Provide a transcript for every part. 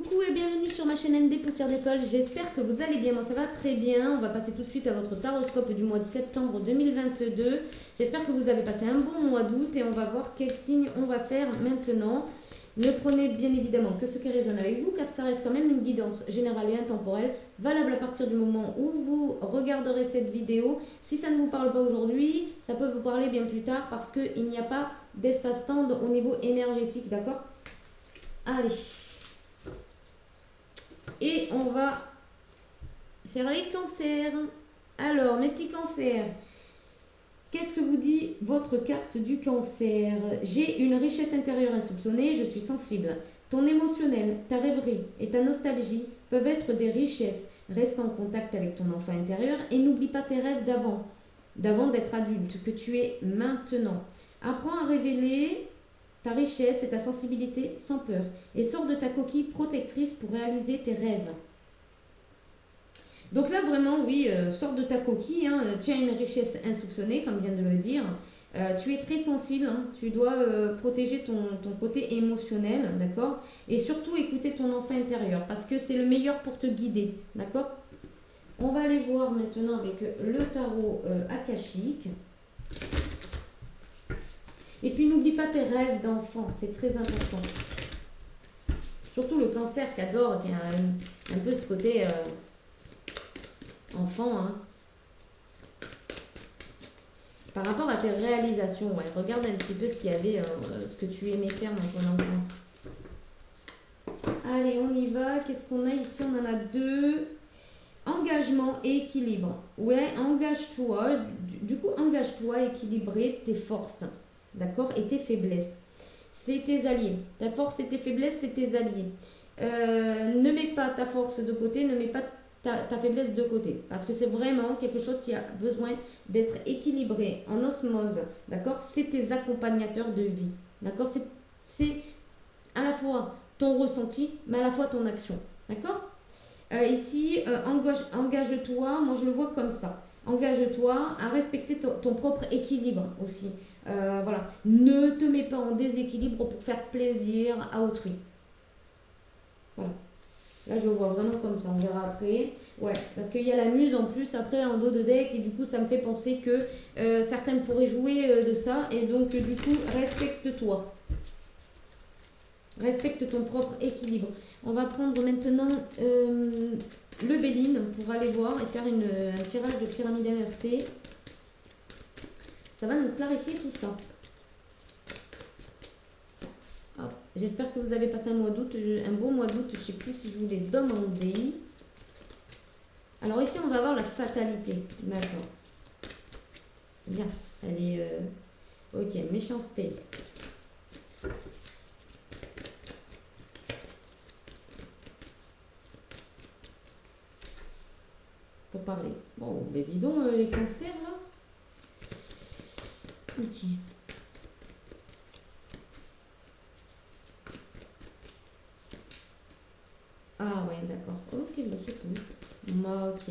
Coucou et bienvenue sur ma chaîne ND Poussière d'école, j'espère que vous allez bien, moi ça va très bien. On va passer tout de suite à votre taroscope du mois de septembre 2022. J'espère que vous avez passé un bon mois d'août et on va voir quel signe on va faire maintenant. Ne prenez bien évidemment que ce qui résonne avec vous car ça reste quand même une guidance générale et intemporelle, valable à partir du moment où vous regarderez cette vidéo. Si ça ne vous parle pas aujourd'hui, ça peut vous parler bien plus tard parce qu'il n'y a pas d'espace-temps au niveau énergétique, d'accord? Allez. Et on va faire les cancers. Alors, mes petits cancers, qu'est-ce que vous dit votre carte du cancer? J'ai une richesse intérieure insoupçonnée, je suis sensible. Ton émotionnel, ta rêverie et ta nostalgie peuvent être des richesses. Reste en contact avec ton enfant intérieur et n'oublie pas tes rêves d'avant d'être adulte, que tu es maintenant. Apprends à révéler ta richesse et ta sensibilité sans peur et sors de ta coquille protectrice pour réaliser tes rêves. Donc là vraiment oui, sors de ta coquille, hein, tu as une richesse insoupçonnée comme vient de le dire, tu es très sensible, hein, tu dois protéger ton côté émotionnel, d'accord, et surtout écouter ton enfant intérieur parce que c'est le meilleur pour te guider, d'accord. On va aller voir maintenant avec le tarot akashique. Et puis n'oublie pas tes rêves d'enfant, c'est très important. Surtout le cancer qui adore, qui a un peu ce côté enfant. Hein. Par rapport à tes réalisations, ouais, regarde un petit peu ce qu'il y avait, ce que tu aimais faire dans ton enfance. Allez, on y va. Qu'est-ce qu'on a ici? On en a deux. Engagement et équilibre. Ouais, engage-toi. Du coup, engage-toi, équilibrer tes forces. D'accord? Et tes faiblesses. C'est tes alliés. Ta force et tes faiblesses, c'est tes alliés. Ne mets pas ta force de côté, ne mets pas ta faiblesse de côté. Parce que c'est vraiment quelque chose qui a besoin d'être équilibré en osmose. D'accord? C'est tes accompagnateurs de vie. D'accord? C'est à la fois ton ressenti, mais à la fois ton action. D'accord? Ici, engage-toi, moi je le vois comme ça. Engage-toi à respecter ton propre équilibre aussi. Voilà. Ne te mets pas en déséquilibre pour faire plaisir à autrui. Voilà. Là, je le vois vraiment comme ça. On verra après. Ouais, parce qu'il y a la muse en plus après en dos de deck et du coup, ça me fait penser que certains pourraient jouer de ça et donc du coup, respecte-toi. Respecte ton propre équilibre. On va prendre maintenant le Béline pour aller voir et faire un tirage de pyramide inversée. Ça va nous clarifier tout ça. J'espère que vous avez passé un mois d'août, un beau mois d'août. Je ne sais plus si je vous l'ai demandé. Alors ici, on va avoir la fatalité. D'accord. Bien. Elle est... ok, méchanceté. Pour parler. Bon, ben dis donc, les cancers, là. Ok. Ah ouais, d'accord. Ok, bon, c'est tout. Ok.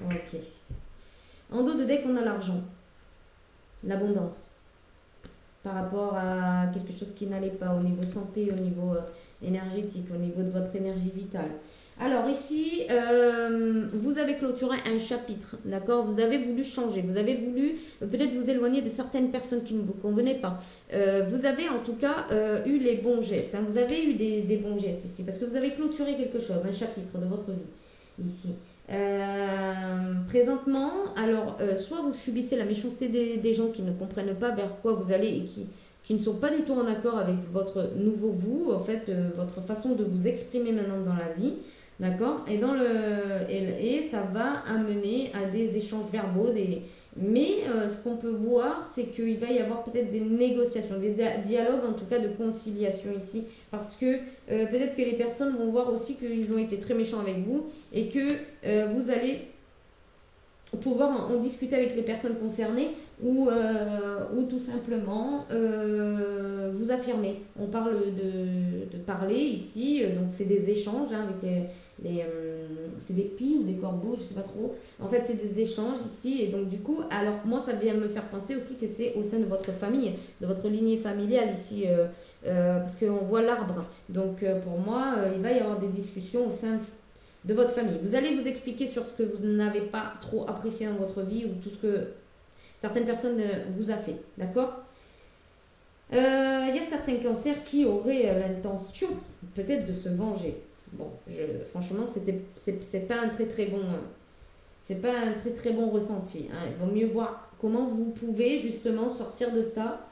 Ok. En dos de deck, on a l'argent. L'abondance. Par rapport à quelque chose qui n'allait pas au niveau santé, au niveau énergétique, au niveau de votre énergie vitale. Alors ici, vous avez clôturé un chapitre, d'accord? Vous avez voulu changer, vous avez voulu peut-être vous éloigner de certaines personnes qui ne vous convenaient pas. Vous avez en tout cas eu les bons gestes, hein. Vous avez eu des bons gestes ici, parce que vous avez clôturé quelque chose, un chapitre de votre vie ici. Présentement, alors soit vous subissez la méchanceté des gens qui ne comprennent pas vers quoi vous allez et qui ne sont pas du tout en accord avec votre nouveau vous, en fait, votre façon de vous exprimer maintenant dans la vie, d'accord, et ça va amener à des échanges verbaux, mais ce qu'on peut voir, c'est qu'il va y avoir peut-être des négociations, des dialogues en tout cas de conciliation ici, parce que peut-être que les personnes vont voir aussi qu'ils ont été très méchants avec vous et que vous allez pouvoir en discuter avec les personnes concernées ou tout simplement vous affirmer. On parle de parler ici, donc c'est des échanges hein, avec c'est des pies ou des corbeaux, je sais pas trop. En fait, c'est des échanges ici, et donc du coup, alors moi, ça vient me faire penser aussi que c'est au sein de votre famille, de votre lignée familiale ici, parce qu'on voit l'arbre. Donc pour moi, il va y avoir des discussions au sein de votre famille. Vous allez vous expliquer sur ce que vous n'avez pas trop apprécié dans votre vie ou tout ce que certaines personnes vous a fait, d'accord. Il y a certains cancers qui auraient l'intention peut-être de se venger. Bon, franchement, c'est pas un très très bon, c'est pas un très très bon ressenti. Hein. Il vaut mieux voir comment vous pouvez justement sortir de ça,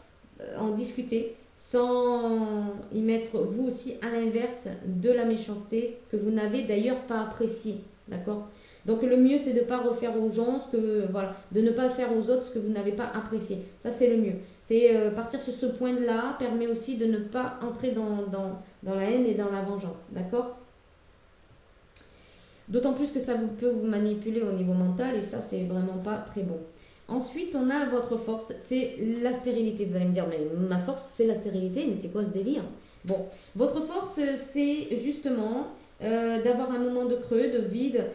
en discuter, sans y mettre vous aussi à l'inverse de la méchanceté que vous n'avez d'ailleurs pas appréciée, d'accord. Donc le mieux c'est de ne pas refaire aux gens ce que voilà, de ne pas faire aux autres ce que vous n'avez pas apprécié. Ça c'est le mieux. C'est partir sur ce point-là permet aussi de ne pas entrer dans la haine et dans la vengeance, d'accord. D'autant plus que ça peut vous manipuler au niveau mental et ça c'est vraiment pas très bon. Ensuite, on a votre force, c'est la stérilité. Vous allez me dire, mais ma force, c'est la stérilité, mais c'est quoi ce délire? Bon, votre force, c'est justement d'avoir un moment de creux, de vide,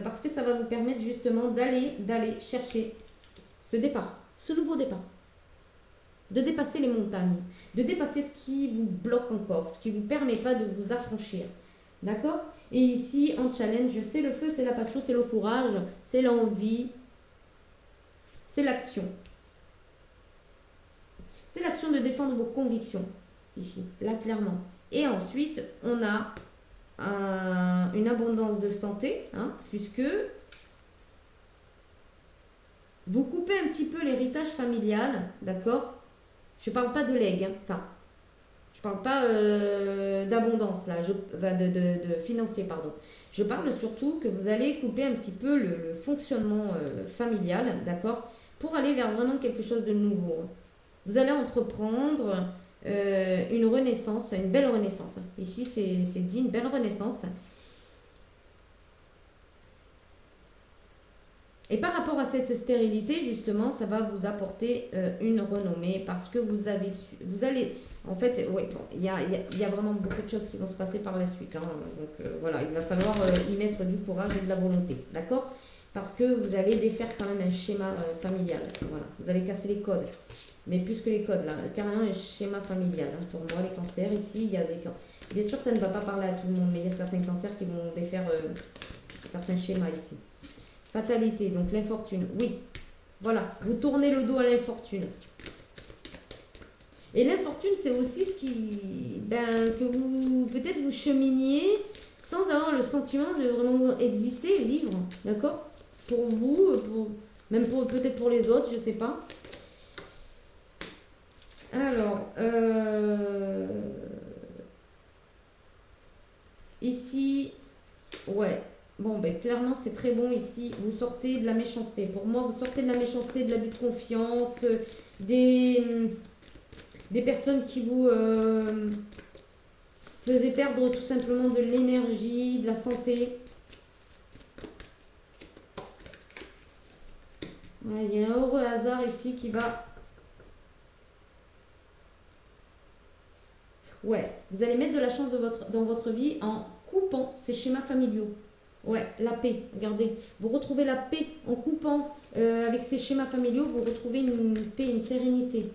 parce que ça va vous permettre justement d'aller chercher ce départ, ce nouveau départ. De dépasser les montagnes, de dépasser ce qui vous bloque encore, ce qui ne vous permet pas de vous affranchir. D'accord? Et ici, en challenge, c'est le feu, c'est la passion, c'est le courage, c'est l'envie, c'est l'action. C'est l'action de défendre vos convictions, ici, là clairement. Et ensuite, on a une abondance de santé, hein, puisque vous coupez un petit peu l'héritage familial, d'accord? Je ne parle pas de legs, hein, enfin, je ne parle pas d'abondance, là, de financier, pardon. Je parle surtout que vous allez couper un petit peu le fonctionnement familial, d'accord? Pour aller vers vraiment quelque chose de nouveau. Vous allez entreprendre une renaissance, une belle renaissance. Ici, c'est dit une belle renaissance. Et par rapport à cette stérilité, justement, ça va vous apporter une renommée parce que vous allez, en fait, ouais, bon, il y a vraiment beaucoup de choses qui vont se passer par la suite. Hein, donc voilà, il va falloir y mettre du courage et de la volonté, d'accord? Parce que vous allez défaire quand même un schéma familial. Voilà, vous allez casser les codes. Mais plus que les codes, là, carrément un schéma familial. Hein. Pour moi, les cancers, ici, il y a des cancers. Bien sûr, ça ne va pas parler à tout le monde, mais il y a certains cancers qui vont défaire certains schémas ici. Fatalité, donc l'infortune. Oui, voilà, vous tournez le dos à l'infortune. Et l'infortune, c'est aussi ce qui, que vous, peut-être vous cheminiez sans avoir le sentiment de vraiment exister et vivre, d'accord? Pour vous, même peut-être pour les autres, je sais pas. Alors, ici, ouais. Bon, ben clairement, c'est très bon ici. Vous sortez de la méchanceté. Pour moi, vous sortez de la méchanceté, de l'abus de confiance, des personnes qui vous faisaient perdre tout simplement de l'énergie, de la santé. Ouais, il y a un heureux hasard ici qui va... Ouais, vous allez mettre de la chance dans votre vie en coupant ces schémas familiaux. Ouais, la paix, regardez. Vous retrouvez la paix en coupant avec ces schémas familiaux, vous retrouvez une paix, une sérénité.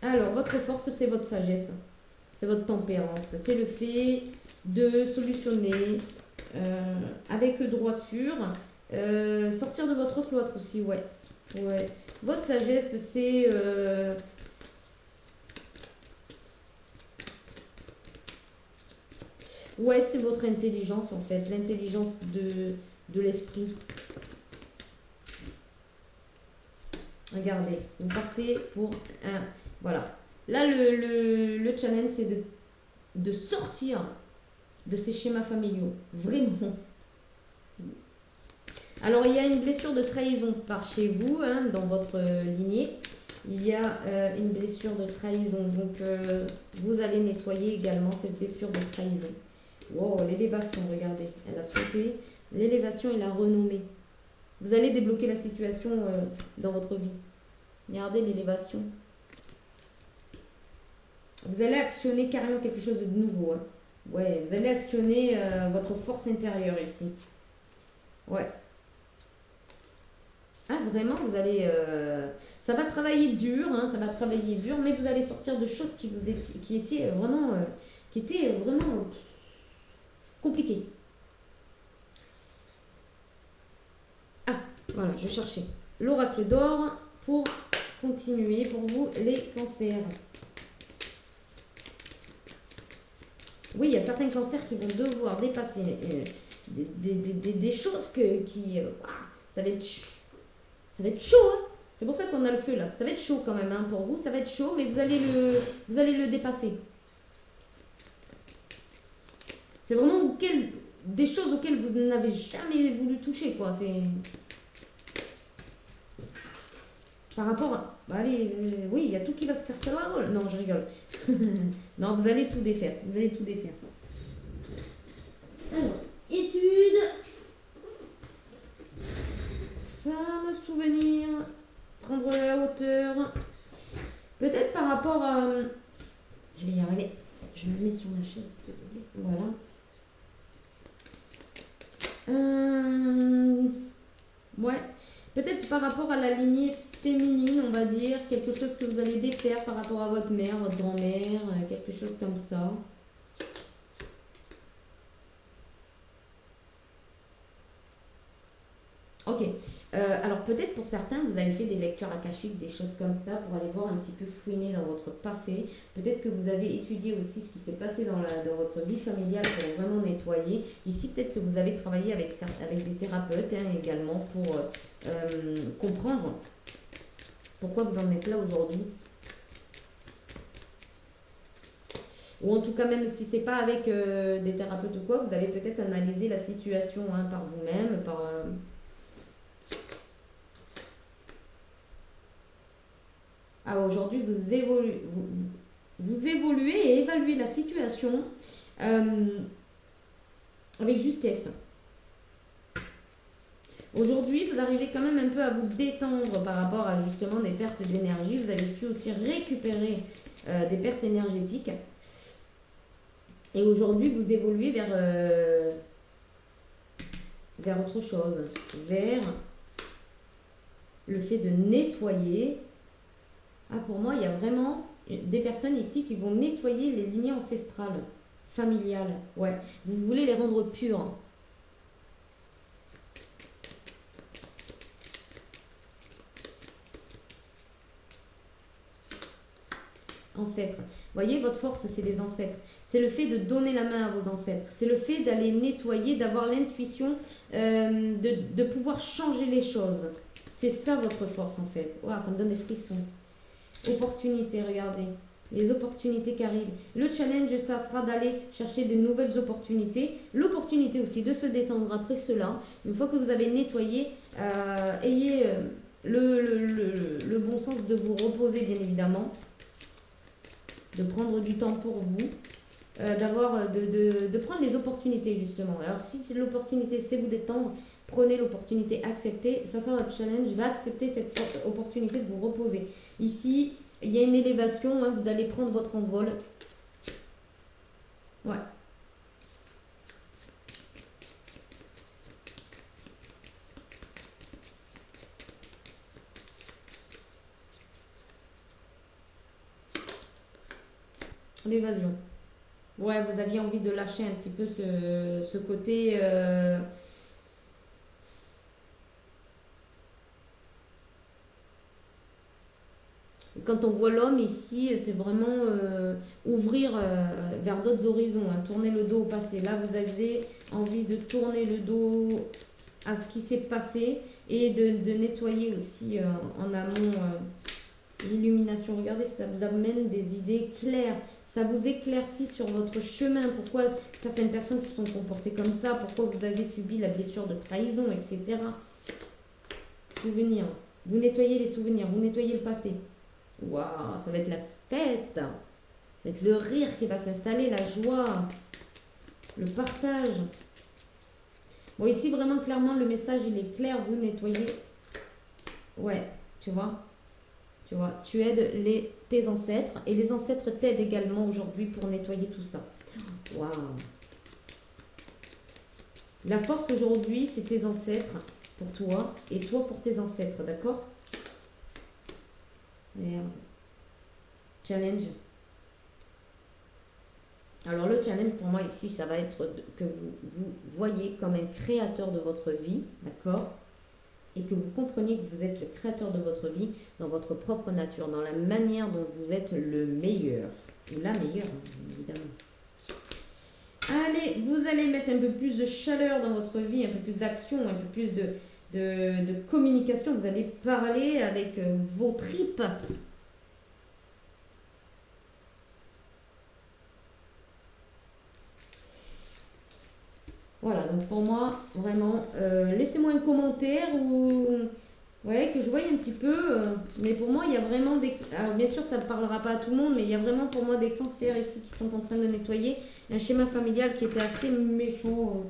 Alors, votre force, c'est votre sagesse, c'est votre tempérance, c'est le fait de solutionner avec droiture, sortir de votre cloître aussi, ouais. Ouais. Votre sagesse, c'est... ouais, c'est votre intelligence en fait, l'intelligence de l'esprit. Regardez, vous partez pour un... Voilà. Là, le challenge, c'est de sortir de ces schémas familiaux. Vraiment. Alors, il y a une blessure de trahison par chez vous, hein, dans votre lignée. Il y a une blessure de trahison. Donc, vous allez nettoyer également cette blessure de trahison. Wow, l'élévation, regardez. Elle a sauté. l'élévation et la renommée. Vous allez débloquer la situation dans votre vie. Regardez l'élévation. Vous allez actionner carrément quelque chose de nouveau. Hein. Ouais, vous allez actionner votre force intérieure ici. Ouais. Ah, vraiment, vous allez... ça va travailler dur, hein, ça va travailler dur, mais vous allez sortir de choses qui étaient vraiment... compliquées. Ah, voilà, je cherchais l'oracle d'or pour continuer pour vous les cancers. Oui, il y a certains cancers qui vont devoir dépasser des choses ça va être chaud. Hein. C'est pour ça qu'on a le feu là. Ça va être chaud quand même hein, pour vous. Ça va être chaud, mais vous allez le dépasser. C'est vraiment des choses auxquelles vous n'avez jamais voulu toucher, quoi. C'est par rapport à... allez, oui, il y a tout qui va se faire savoir. Non, je rigole. Non, vous allez tout défaire. Vous allez tout défaire. Alors, études. Femme, souvenir. Prendre la hauteur. Peut-être par rapport à... Je vais y arriver. Je me mets sur ma chaîne. Désolée. Voilà. Ouais. Peut-être par rapport à la lignée féminine, on va dire, quelque chose que vous allez défaire par rapport à votre mère, votre grand-mère, quelque chose comme ça. Ok. Alors peut-être pour certains, vous avez fait des lectures akashiques, des choses comme ça, pour aller voir un petit peu fouiner dans votre passé. Peut-être que vous avez étudié aussi ce qui s'est passé dans votre vie familiale pour vraiment nettoyer. Ici, peut-être que vous avez travaillé avec des thérapeutes hein, également pour comprendre pourquoi vous en êtes là aujourd'hui. Ou en tout cas, même si c'est pas avec des thérapeutes ou quoi, vous avez peut-être analysé la situation hein, par vous-même, par... Ah, aujourd'hui, vous évoluez et évaluez la situation avec justesse. Aujourd'hui, vous arrivez quand même un peu à vous détendre par rapport à justement des pertes d'énergie. Vous avez su aussi récupérer des pertes énergétiques. Et aujourd'hui, vous évoluez vers autre chose, vers le fait de nettoyer. Ah, pour moi, il y a vraiment des personnes ici qui vont nettoyer les lignées ancestrales, familiales. Ouais, vous voulez les rendre pures. Ancêtres. Vous voyez, votre force, c'est les ancêtres. C'est le fait de donner la main à vos ancêtres. C'est le fait d'aller nettoyer, d'avoir l'intuition, de pouvoir changer les choses. C'est ça votre force en fait. Wow, ça me donne des frissons. Opportunités, regardez. Les opportunités qui arrivent. Le challenge, ça sera d'aller chercher de nouvelles opportunités. L'opportunité aussi de se détendre après cela. Une fois que vous avez nettoyé, ayez le bon sens de vous reposer, bien évidemment. De prendre du temps pour vous. De prendre les opportunités, justement. Alors, si c'est l'opportunité, c'est vous détendre, prenez l'opportunité, acceptez. Ça sera votre challenge, d'accepter cette opportunité de vous reposer. Ici, il y a une élévation, hein, vous allez prendre votre envol. Ouais. L'évasion. Ouais, vous aviez envie de lâcher un petit peu ce côté... Quand on voit l'homme ici, c'est vraiment ouvrir vers d'autres horizons, hein, tourner le dos au passé. Là, vous avez envie de tourner le dos à ce qui s'est passé et de nettoyer aussi en amont l'illumination. Regardez, ça vous amène des idées claires. Ça vous éclaircit sur votre chemin. Pourquoi certaines personnes se sont comportées comme ça, pourquoi vous avez subi la blessure de trahison, etc. Souvenirs. Vous nettoyez les souvenirs, vous nettoyez le passé. Waouh, ça va être la fête. Ça va être le rire qui va s'installer, la joie, le partage. Bon, ici, vraiment, clairement, le message, il est clair. Vous nettoyez. Ouais, tu vois. Tu vois, tu aides tes ancêtres. Et les ancêtres t'aident également aujourd'hui pour nettoyer tout ça. Waouh. La force aujourd'hui, c'est tes ancêtres pour toi. Et toi pour tes ancêtres, d'accord? Merde. Challenge. Alors le challenge pour moi ici, ça va être que vous voyez comme un créateur de votre vie, d'accord? Et que vous compreniez que vous êtes le créateur de votre vie dans votre propre nature, dans la manière dont vous êtes le meilleur. Ou la meilleure, évidemment. Allez, vous allez mettre un peu plus de chaleur dans votre vie, un peu plus d'action, un peu plus de communication. Vous allez parler avec vos tripes. Voilà, donc pour moi, vraiment, laissez-moi un commentaire ou ouais, que je voie un petit peu. Mais pour moi, il y a vraiment des... Alors bien sûr, ça ne parlera pas à tout le monde, mais il y a vraiment pour moi des cancers ici qui sont en train de nettoyer un schéma familial qui était assez méchant,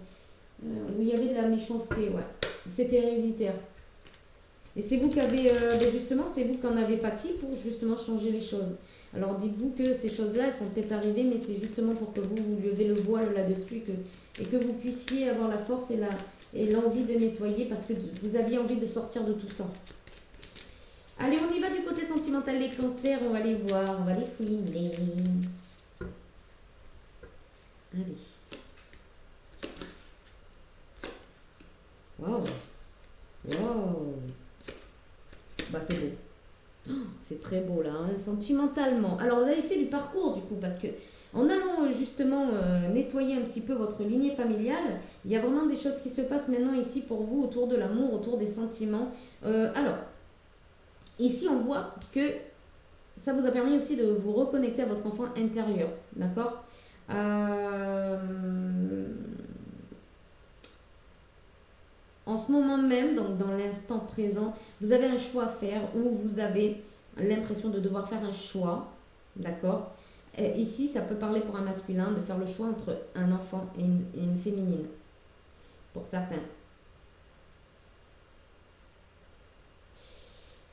où il y avait de la méchanceté, ouais. C'était héréditaire. Et c'est vous qui avez, justement, c'est vous qui en avez pâti pour justement changer les choses. Alors dites-vous que ces choses-là, elles sont peut-être arrivées, mais c'est justement pour que vous levez le voile là-dessus et que vous puissiez avoir la force et l'envie de nettoyer parce que vous aviez envie de sortir de tout ça. Allez, on y va du côté sentimental des cancers, on va les voir, on va les fouiner. Allez. Waouh. Waouh. Bah c'est beau. Oh, c'est très beau là, hein, sentimentalement. Alors vous avez fait du parcours du coup parce que en allant justement nettoyer un petit peu votre lignée familiale, il y a vraiment des choses qui se passent maintenant ici pour vous autour de l'amour, autour des sentiments. Alors, ici on voit que ça vous a permis aussi de vous reconnecter à votre enfant intérieur, d'accord? En ce moment même, donc dans l'instant présent, vous avez un choix à faire ou vous avez l'impression de devoir faire un choix, d'accord? Ici, ça peut parler pour un masculin de faire le choix entre un enfant et une féminine, pour certains.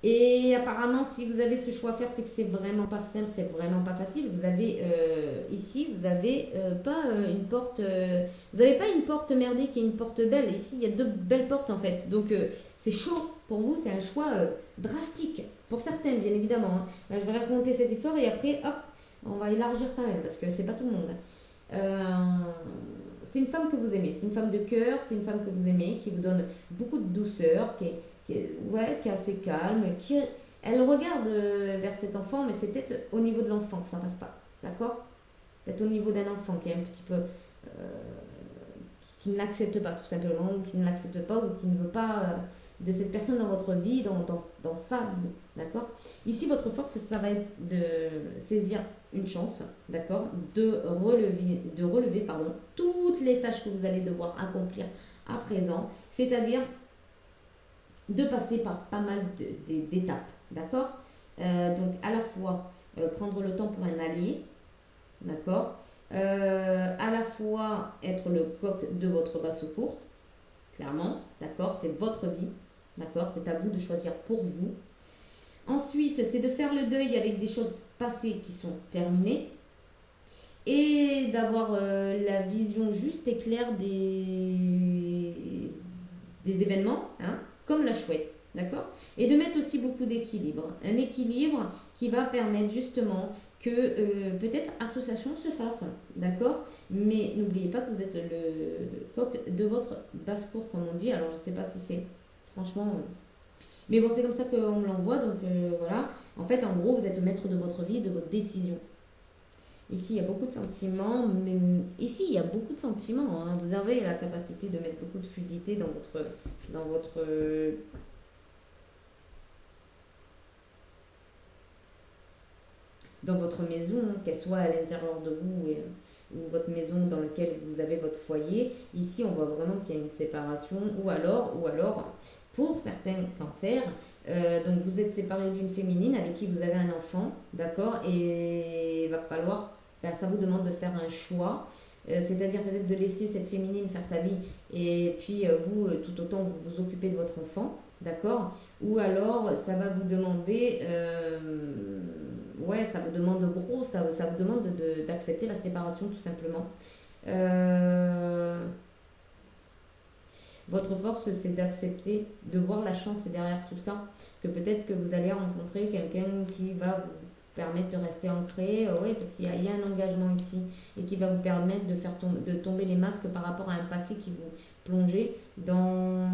Et apparemment, si vous avez ce choix à faire, c'est que c'est vraiment pas simple, c'est vraiment pas facile. Vous avez ici, vous avez pas une porte, vous n'avez pas une porte merdique et une porte belle. Ici, il y a deux belles portes en fait. Donc c'est chaud pour vous, c'est un choix drastique pour certains, bien évidemment. Hein. Là, je vais raconter cette histoire et après, hop, on va élargir quand même parce que c'est pas tout le monde. C'est une femme que vous aimez, c'est une femme de cœur, c'est une femme que vous aimez, qui vous donne beaucoup de douceur, qui est assez calme, elle regarde vers cet enfant, mais c'est peut-être au niveau de l'enfant que ça passe pas, d'accord? Peut-être au niveau d'un enfant qui est un petit peu qui ne l'accepte pas tout simplement, ou qui ne l'accepte pas, ou qui ne veut pas de cette personne dans votre vie, dans sa vie, d'accord? Ici, votre force, ça va être de saisir une chance, d'accord? De relever, pardon, toutes les tâches que vous allez devoir accomplir à présent, c'est-à-dire de passer par pas mal d'étapes, d'accord? Donc à la fois prendre le temps pour un allié, d'accord? À la fois être le coq de votre bas secours, clairement, d'accord? C'est votre vie, d'accord? C'est à vous de choisir pour vous. Ensuite, c'est de faire le deuil avec des choses passées qui sont terminées et d'avoir la vision juste et claire des événements, hein, comme la chouette, d'accord? Et de mettre aussi beaucoup d'équilibre. Un équilibre qui va permettre justement que peut-être association se fasse, d'accord? Mais n'oubliez pas que vous êtes le coq de votre basse-cour, comme on dit. Alors, je ne sais pas si c'est franchement... mais bon, c'est comme ça qu'on me l'envoie, donc voilà. En fait, en gros, vous êtes maître de votre vie, de votre décision. Ici, il y a beaucoup de sentiments, mais ici, il y a beaucoup de sentiments. Hein. Vous avez la capacité de mettre beaucoup de fluidité dans votre maison, qu'elle soit à l'intérieur de vous ou votre maison dans laquelle vous avez votre foyer. Ici, on voit vraiment qu'il y a une séparation, ou alors, pour certains cancers, donc vous êtes séparé d'une féminine avec qui vous avez un enfant, d'accord, et il va falloir, ben, ça vous demande de faire un choix c'est-à-dire peut-être de laisser cette féminine faire sa vie et puis vous, tout autant vous vous occupez de votre enfant, d'accord? Ou alors ça va vous demander, ouais, ça vous demande gros, ça vous demande d'accepter la séparation tout simplement. Euh, Votre force, c'est d'accepter, de voir la chance derrière tout ça, que peut-être que vous allez rencontrer quelqu'un qui va vous permettre de rester ancré, ouais, parce qu'il y a un engagement ici, et qui va vous permettre de tomber les masques par rapport à un passé qui vous plongeait dans,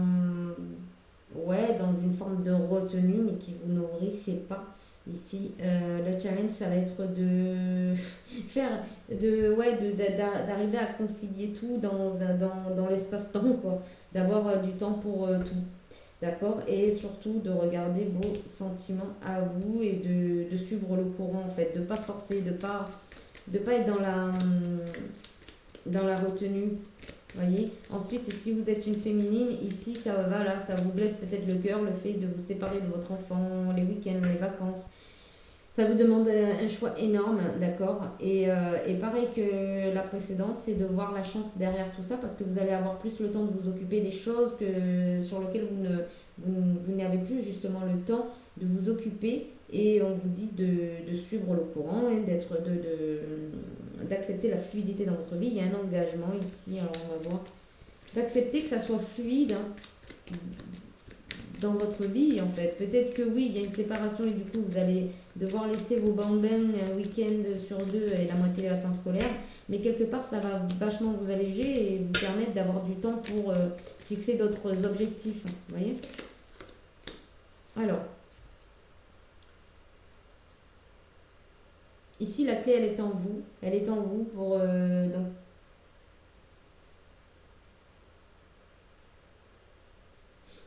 ouais, dans une forme de retenue, mais qui vous nourrissait pas. Ici, le challenge, ça va être de faire, d'arriver à concilier tout dans l'espace-temps, quoi. D'avoir du temps pour tout, d'accord? Et surtout de regarder vos sentiments à vous et de suivre le courant, en fait. De pas forcer, de pas être dans la retenue. Voyez. Ensuite, si vous êtes une féminine, ici, ça vous blesse peut-être le cœur, le fait de vous séparer de votre enfant, les week-ends, les vacances. Ça vous demande un choix énorme, d'accord? Et pareil que la précédente, c'est de voir la chance derrière tout ça, parce que vous allez avoir plus le temps de vous occuper des choses sur lesquelles vous n'avez plus justement le temps de vous occuper. Et on vous dit de suivre le courant, hein, d'accepter la fluidité dans votre vie. Il y a un engagement ici, alors on va voir. D'accepter que ça soit fluide, hein, dans votre vie en fait. Peut-être que oui, il y a une séparation et du coup vous allez devoir laisser vos bambins un week-end sur deux et la moitié des vacances scolaires, mais quelque part ça va vachement vous alléger et vous permettre d'avoir du temps pour fixer d'autres objectifs. Vous voyez? Alors, ici la clé elle est en vous. Elle est en vous pour donc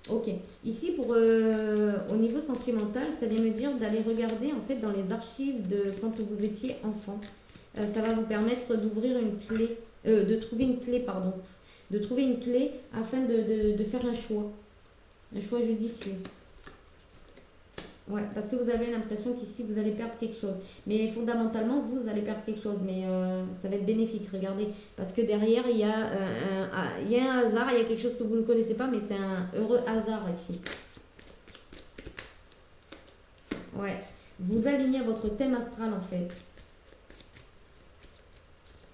ok. Ici, au niveau sentimental, ça vient me dire d'aller regarder en fait dans les archives de quand vous étiez enfant. Ça va vous permettre d'ouvrir une clé, de trouver une clé, pardon, de trouver une clé afin de faire un choix judicieux. Ouais, parce que vous avez l'impression qu'ici vous allez perdre quelque chose. Mais fondamentalement, vous allez perdre quelque chose. Mais ça va être bénéfique, regardez. Parce que derrière, il y a un hasard, il y a quelque chose que vous ne connaissez pas, mais c'est un heureux hasard ici. Ouais. Vous alignez à votre thème astral en fait.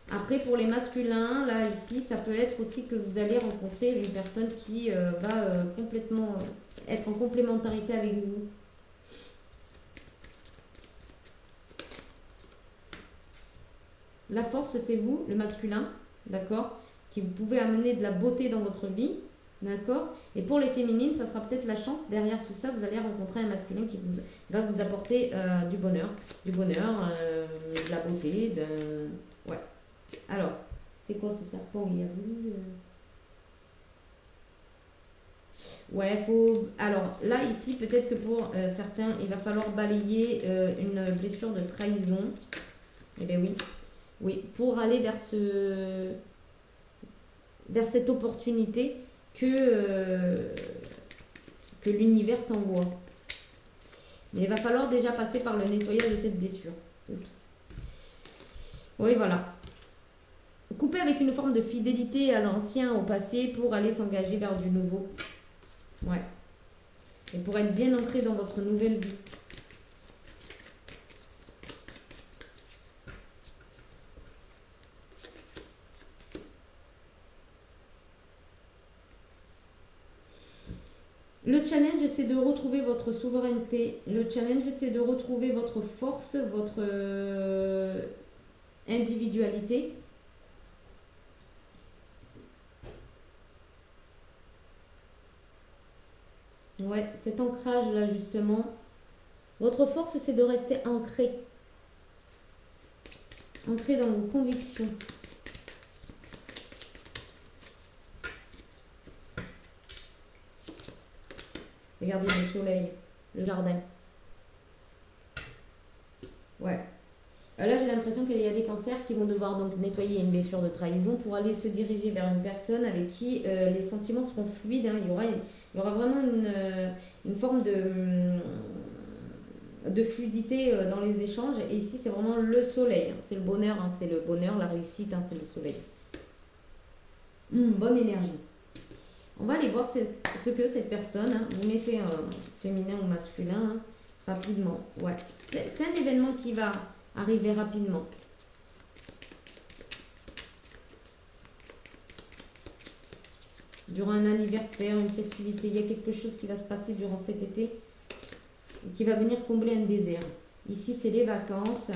Après, pour les masculins, là, ici, ça peut être aussi que vous allez rencontrer une personne qui va complètement être en complémentarité avec vous. La force, c'est vous, le masculin, d'accord? Qui vous pouvez amener de la beauté dans votre vie, d'accord? Et pour les féminines, ça sera peut-être la chance. Derrière tout ça, vous allez rencontrer un masculin qui va vous apporter du bonheur, de la beauté, ouais. Alors, c'est quoi ce serpent? Il y a vu Ouais, faut. Alors là, ici, peut-être que pour certains, il va falloir balayer une blessure de trahison. Eh bien oui. Oui, pour aller vers cette opportunité que l'univers t'envoie. Mais il va falloir déjà passer par le nettoyage de cette blessure. Oups. Oui, voilà. Couper avec une forme de fidélité à l'ancien, au passé, pour aller s'engager vers du nouveau. Ouais. Et pour être bien ancré dans votre nouvelle vie. Le challenge, c'est de retrouver votre souveraineté. Le challenge, c'est de retrouver votre force, votre individualité. Ouais, cet ancrage-là, justement. Votre force, c'est de rester ancré. Ancré dans vos convictions. Regardez le soleil, le jardin. Ouais. Là, j'ai l'impression qu'il y a des cancers qui vont devoir donc nettoyer une blessure de trahison pour aller se diriger vers une personne avec qui les sentiments seront fluides. Hein. Il y aura vraiment une forme de fluidité dans les échanges. Et ici, c'est vraiment le soleil. Hein. C'est le bonheur, hein. C'est le bonheur, la réussite, hein. C'est le soleil. Bonne énergie. On va aller voir ce que cette personne, hein, vous mettez féminin ou masculin, hein, rapidement. Ouais, c'est un événement qui va arriver rapidement. Durant un anniversaire, une festivité, il y a quelque chose qui va se passer durant cet été et qui va venir combler un désert. Ici, c'est les vacances.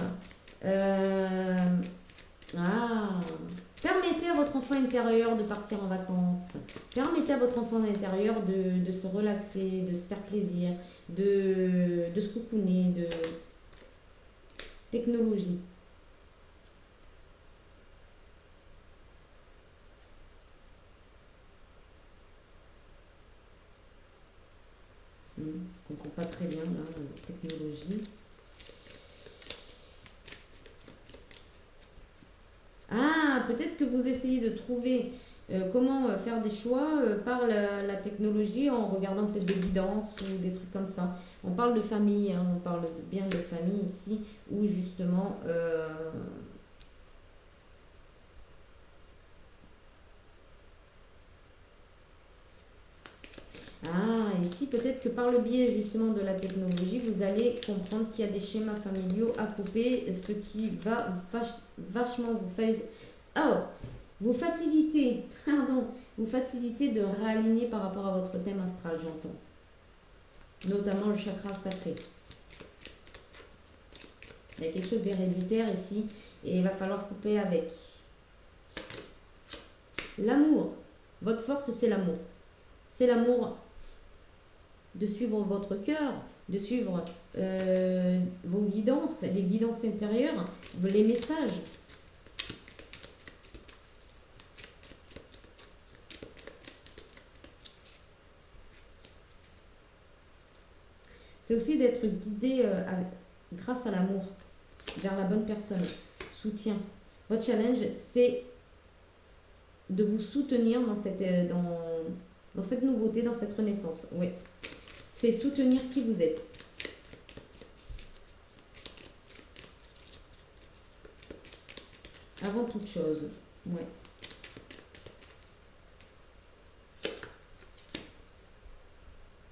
Permettez à votre enfant intérieur de partir en vacances. Permettez à votre enfant intérieur de se relaxer, de se faire plaisir, de se cocooner, de technologie. Je ne comprends pas très bien là, technologie. Ah, peut-être que vous essayez de trouver comment faire des choix par la technologie en regardant peut-être des guidances ou des trucs comme ça. On parle de famille, hein, on parle bien de famille ici, où justement ici peut-être que par le biais justement de la technologie, vous allez comprendre qu'il y a des schémas familiaux à couper, ce qui va vachement vous faire... Oh, vous faciliter, pardon, vous faciliter de réaligner par rapport à votre thème astral, j'entends. Notamment le chakra sacré. Il y a quelque chose d'héréditaire ici et il va falloir couper avec. L'amour. Votre force, c'est l'amour. C'est l'amour de suivre votre cœur, de suivre vos guidances, les guidances intérieures, les messages. C'est aussi d'être guidé grâce à l'amour vers la bonne personne. Soutien. Votre challenge, c'est de vous soutenir dans cette nouveauté, dans cette renaissance. Oui. C'est soutenir qui vous êtes. Avant toute chose. Ouais.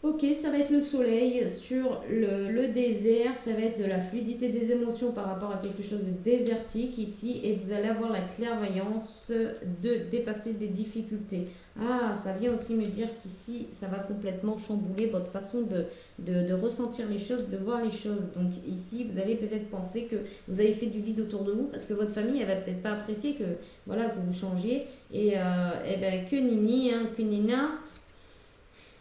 Ok, ça va être le soleil sur le désert, ça va être de la fluidité des émotions par rapport à quelque chose de désertique ici et vous allez avoir la clairvoyance de dépasser des difficultés. Ah, ça vient aussi me dire qu'ici, ça va complètement chambouler votre façon de ressentir les choses, de voir les choses. Donc ici, vous allez peut-être penser que vous avez fait du vide autour de vous parce que votre famille, elle va peut-être pas apprécier que, voilà, que vous changiez et ben, que nini, hein, que nina.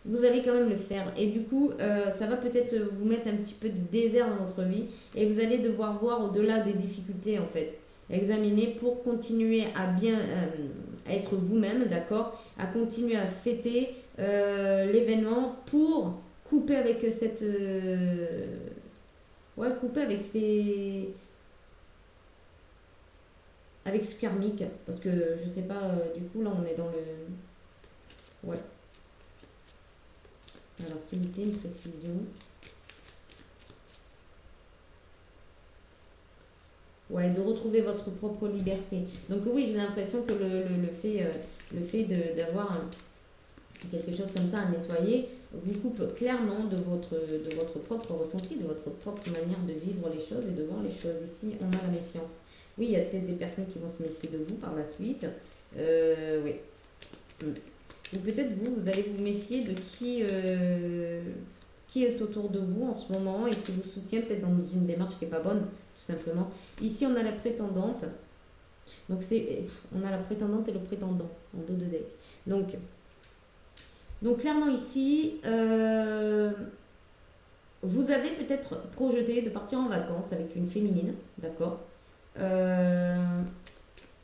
Vous allez quand même le faire. Et du coup, ça va peut-être vous mettre un petit peu de désert dans votre vie. Et vous allez devoir voir au-delà des difficultés, en fait. Examiner pour continuer à bien être vous-même, d'accord. À continuer à fêter l'événement pour couper avec cette... ouais, couper avec ces... avec ce karmique. Parce que, je sais pas, du coup, là, on est dans le... Ouais. Alors, s'il vous plaît, une précision. Ouais, de retrouver votre propre liberté. Donc oui, j'ai l'impression que le fait d'avoir quelque chose comme ça à nettoyer vous coupe clairement de votre propre ressenti, de votre propre manière de vivre les choses et de voir les choses. Ici, on a la méfiance. Oui, il y a peut-être des personnes qui vont se méfier de vous par la suite. Oui. Ou peut-être vous allez vous méfier de qui est autour de vous en ce moment et qui vous soutient peut-être dans une démarche qui n'est pas bonne, tout simplement. Ici, on a la prétendante. Donc, on a la prétendante et le prétendant en dos de deck. Donc clairement ici, vous avez peut-être projeté de partir en vacances avec une féminine, d'accord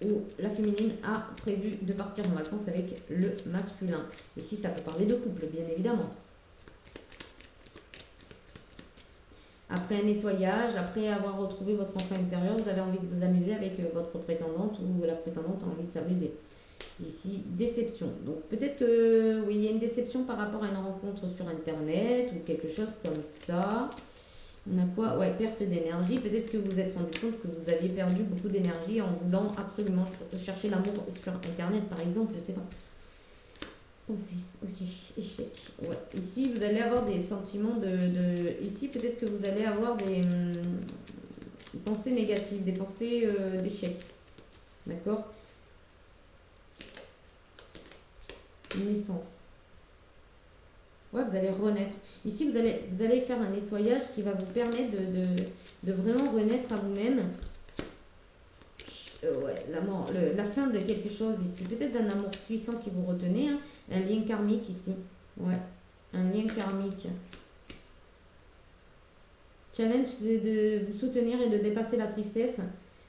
où la féminine a prévu de partir en vacances avec le masculin. Ici, ça peut parler de couple, bien évidemment. Après un nettoyage, après avoir retrouvé votre enfant intérieur, vous avez envie de vous amuser avec votre prétendante ou la prétendante a envie de s'amuser. Ici, déception. Donc peut-être que oui, il y a une déception par rapport à une rencontre sur Internet ou quelque chose comme ça. On a quoi? Ouais, perte d'énergie. Peut-être que vous vous êtes rendu compte que vous aviez perdu beaucoup d'énergie en voulant absolument chercher l'amour sur Internet, par exemple, je sais pas. Pensez, ok, échec. Ouais, ici vous allez avoir des sentiments Ici peut-être que vous allez avoir des pensées négatives, des pensées d'échec. D'accord? Une naissance. Ouais, vous allez renaître. Ici, vous allez faire un nettoyage qui va vous permettre de vraiment renaître à vous-même. Ouais, la mort, la fin de quelque chose ici. Peut-être d'un amour puissant qui vous retenez. Hein. Un lien karmique ici. Ouais, un lien karmique. Challenge, c'est de vous soutenir et de dépasser la tristesse.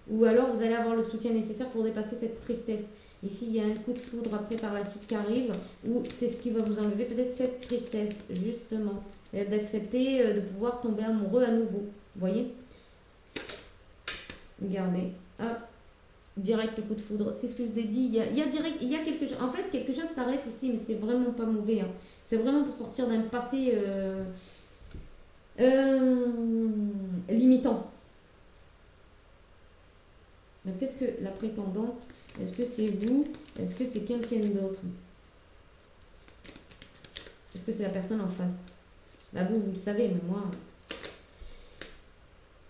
Ou alors, vous allez avoir le soutien nécessaire pour dépasser cette tristesse. Ici, il y a un coup de foudre après par la suite qui arrive, ou c'est ce qui va vous enlever peut-être cette tristesse, justement. D'accepter de pouvoir tomber amoureux à nouveau. Vous voyez? Regardez. Hop. Direct le coup de foudre. C'est ce que je vous ai dit. Il y a quelque chose. En fait, quelque chose s'arrête ici, mais c'est vraiment pas mauvais. Hein. C'est vraiment pour sortir d'un passé limitant. Donc, qu'est-ce que la prétendante? Est-ce que c'est vous? Est-ce que c'est quelqu'un d'autre? Est-ce que c'est la personne en face? Bah vous le savez, mais moi...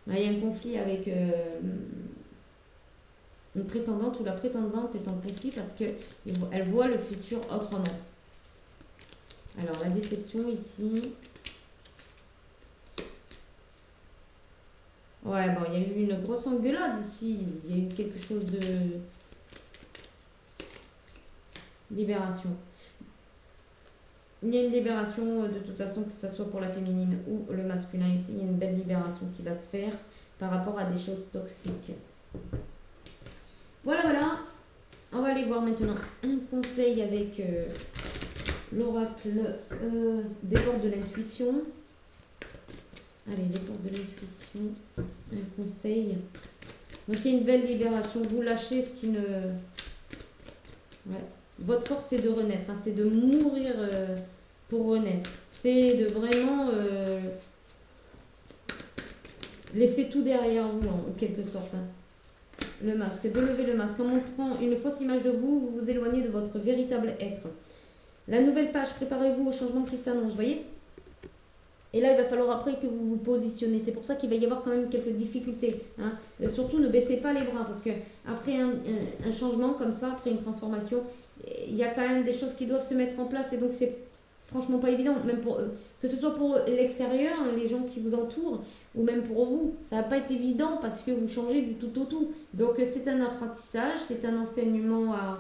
Là, il y a un conflit avec une prétendante, ou la prétendante est en conflit parce qu'elle voit le futur autrement. Alors, la déception ici... Ouais, bon, il y a eu une grosse engueulade ici. Il y a eu quelque chose de... Libération. Il y a une libération de toute façon, que ce soit pour la féminine ou le masculin ici. Il y a une belle libération qui va se faire par rapport à des choses toxiques. Voilà, voilà. On va aller voir maintenant un conseil avec l'oracle des portes de l'intuition. Allez, les portes de l'intuition. Un conseil. Donc il y a une belle libération. Vous lâchez ce qui ne... Ouais. Votre force, c'est de renaître. Hein. C'est de mourir pour renaître. C'est de vraiment laisser tout derrière vous, en quelque sorte. Hein. Le masque. De lever le masque. En montrant une fausse image de vous, vous vous éloignez de votre véritable être. La nouvelle page. Préparez-vous au changement qui s'annonce. Vous voyez? Et là, il va falloir après que vous vous positionnez. C'est pour ça qu'il va y avoir quand même quelques difficultés. Hein. Surtout, ne baissez pas les bras. Parce que après un changement comme ça, après une transformation, il y a quand même des choses qui doivent se mettre en place. Et donc, c'est franchement pas évident. Même pour que ce soit pour l'extérieur, les gens qui vous entourent, ou même pour vous. Ça va pas être évident parce que vous changez du tout au tout. Donc, c'est un apprentissage, c'est un enseignement à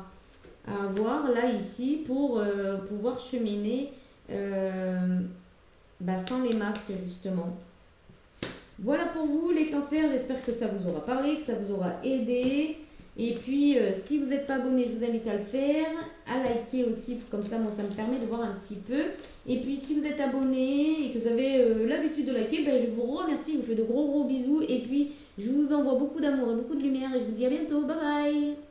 avoir là, ici, pour pouvoir cheminer... sans les masques justement. Voilà pour vous les cancers, j'espère que ça vous aura parlé, que ça vous aura aidé. Et puis si vous n'êtes pas abonné, je vous invite à le faire, à liker aussi, comme ça moi ça me permet de voir un petit peu. Et puis si vous êtes abonné et que vous avez l'habitude de liker, je vous remercie, je vous fais de gros bisous. Et puis je vous envoie beaucoup d'amour et beaucoup de lumière et je vous dis à bientôt, bye bye.